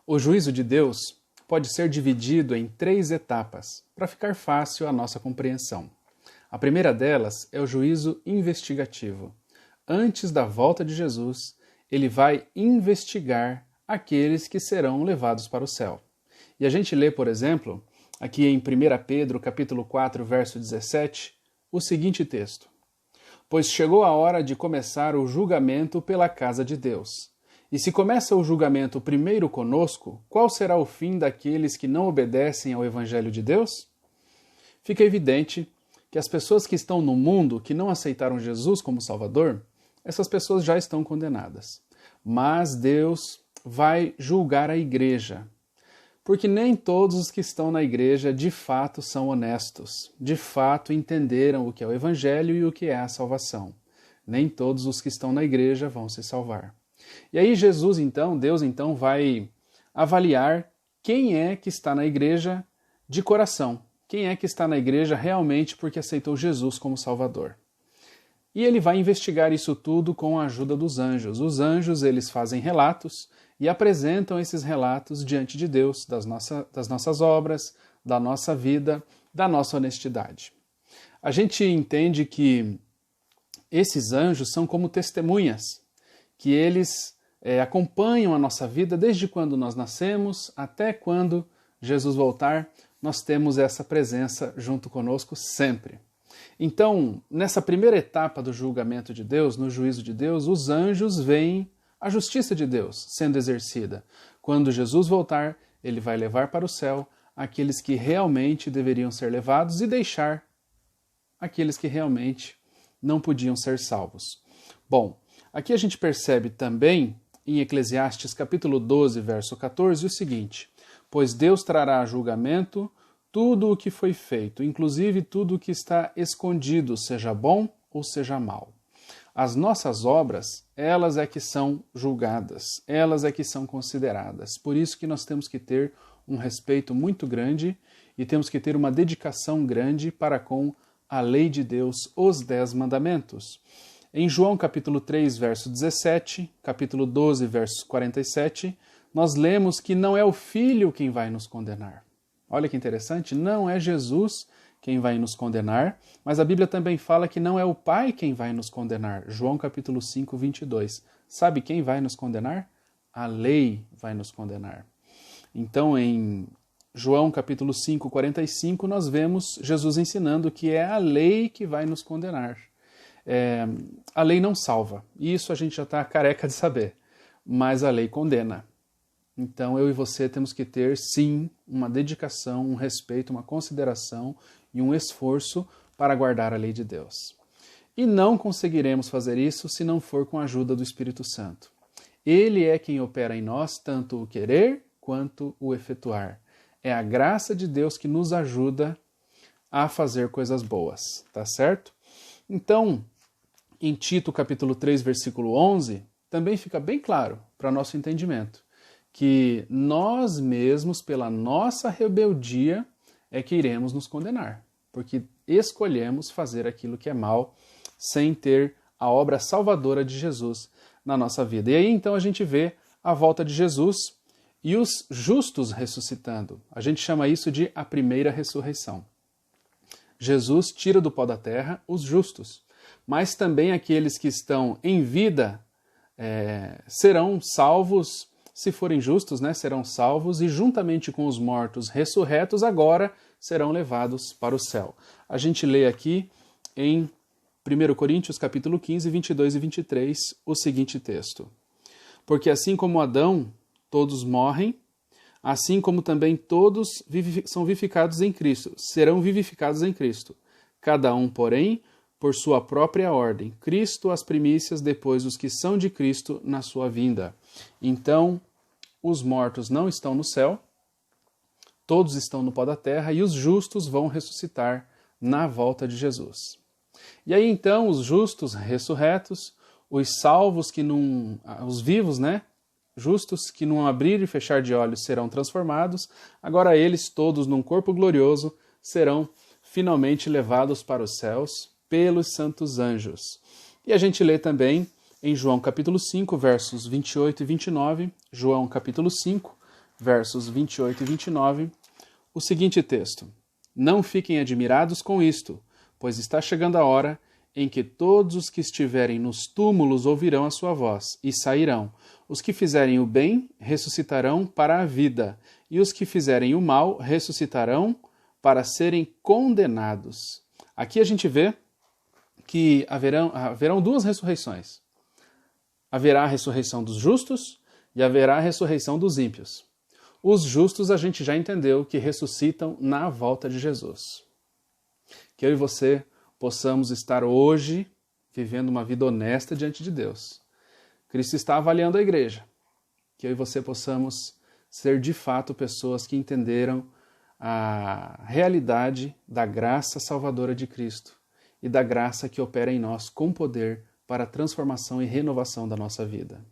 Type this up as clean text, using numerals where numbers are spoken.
O juízo de Deus pode ser dividido em 3 etapas, para ficar fácil a nossa compreensão. A primeira delas é o juízo investigativo. Antes da volta de Jesus, ele vai investigar aqueles que serão levados para o céu. E a gente lê, por exemplo, aqui em 1 Pedro, capítulo 4, verso 17, o seguinte texto: Pois chegou a hora de começar o julgamento pela casa de Deus. E se começa o julgamento primeiro conosco, qual será o fim daqueles que não obedecem ao Evangelho de Deus? Fica evidente que as pessoas que estão no mundo, que não aceitaram Jesus como Salvador, essas pessoas já estão condenadas. Mas Deus vai julgar a igreja, porque nem todos os que estão na igreja de fato são honestos, de fato entenderam o que é o Evangelho e o que é a salvação. Nem todos os que estão na igreja vão se salvar. E aí Deus então vai avaliar quem é que está na igreja de coração, quem é que está na igreja realmente porque aceitou Jesus como Salvador. E ele vai investigar isso tudo com a ajuda dos anjos. Os anjos, eles fazem relatos e apresentam esses relatos diante de Deus, das nossas obras, da nossa vida, da nossa honestidade. A gente entende que esses anjos são como testemunhas, que eles acompanham a nossa vida desde quando nós nascemos até quando Jesus voltar, nós temos essa presença junto conosco sempre. Então, nessa primeira etapa do julgamento de Deus, no juízo de Deus, os anjos veem a justiça de Deus sendo exercida. Quando Jesus voltar, ele vai levar para o céu aqueles que realmente deveriam ser levados e deixar aqueles que realmente não podiam ser salvos. Bom, aqui a gente percebe também, em Eclesiastes capítulo 12, verso 14, o seguinte: Pois Deus trará a julgamento tudo o que foi feito, inclusive tudo o que está escondido, seja bom ou seja mal. As nossas obras, elas é que são julgadas, elas é que são consideradas. Por isso que nós temos que ter um respeito muito grande e temos que ter uma dedicação grande para com a lei de Deus, os 10 mandamentos. Em João capítulo 3, verso 17, capítulo 12, verso 47, nós lemos que não é o Filho quem vai nos condenar. Olha que interessante, não é Jesus quem vai nos condenar, mas a Bíblia também fala que não é o Pai quem vai nos condenar. João capítulo 5, 22. Sabe quem vai nos condenar? A lei vai nos condenar. Então, em João capítulo 5, 45, nós vemos Jesus ensinando que é a lei que vai nos condenar. A lei não salva, isso a gente já está careca de saber, mas a lei condena. Então eu e você temos que ter, sim, uma dedicação, um respeito, uma consideração e um esforço para guardar a lei de Deus. E não conseguiremos fazer isso se não for com a ajuda do Espírito Santo. Ele é quem opera em nós tanto o querer quanto o efetuar. É a graça de Deus que nos ajuda a fazer coisas boas, tá certo? Então, em Tito capítulo 3, versículo 11, também fica bem claro para nosso entendimento que nós mesmos, pela nossa rebeldia, é que iremos nos condenar, porque escolhemos fazer aquilo que é mal sem ter a obra salvadora de Jesus na nossa vida. E aí então a gente vê a volta de Jesus e os justos ressuscitando. A gente chama isso de a primeira ressurreição. Jesus tira do pó da terra os justos, mas também aqueles que estão em vida serão salvos. Se forem justos, serão salvos e juntamente com os mortos ressurretos agora serão levados para o céu. A gente lê aqui em 1 Coríntios capítulo 15, 22 e 23 o seguinte texto: Porque assim como Adão todos morrem, assim como também todos são vivificados em Cristo, serão vivificados em Cristo. Cada um, porém, por sua própria ordem. Cristo as primícias, depois os que são de Cristo na sua vinda. Então, os mortos não estão no céu, todos estão no pó da terra e os justos vão ressuscitar na volta de Jesus. E aí então os justos ressurretos, os salvos que não, os vivos, justos que num abrir e fechar de olhos serão transformados, agora eles todos num corpo glorioso serão finalmente levados para os céus pelos santos anjos. E a gente lê também em João capítulo 5, versos 28 e 29, João capítulo 5, versos 28 e 29, o seguinte texto: Não fiquem admirados com isto, pois está chegando a hora em que todos os que estiverem nos túmulos ouvirão a sua voz e sairão. Os que fizerem o bem ressuscitarão para a vida, e os que fizerem o mal ressuscitarão para serem condenados. Aqui a gente vê que haverão duas ressurreições. Haverá a ressurreição dos justos e haverá a ressurreição dos ímpios. Os justos a gente já entendeu que ressuscitam na volta de Jesus. Que eu e você possamos estar hoje vivendo uma vida honesta diante de Deus. Cristo está avaliando a igreja. Que eu e você possamos ser de fato pessoas que entenderam a realidade da graça salvadora de Cristo e da graça que opera em nós com poder para a transformação e renovação da nossa vida.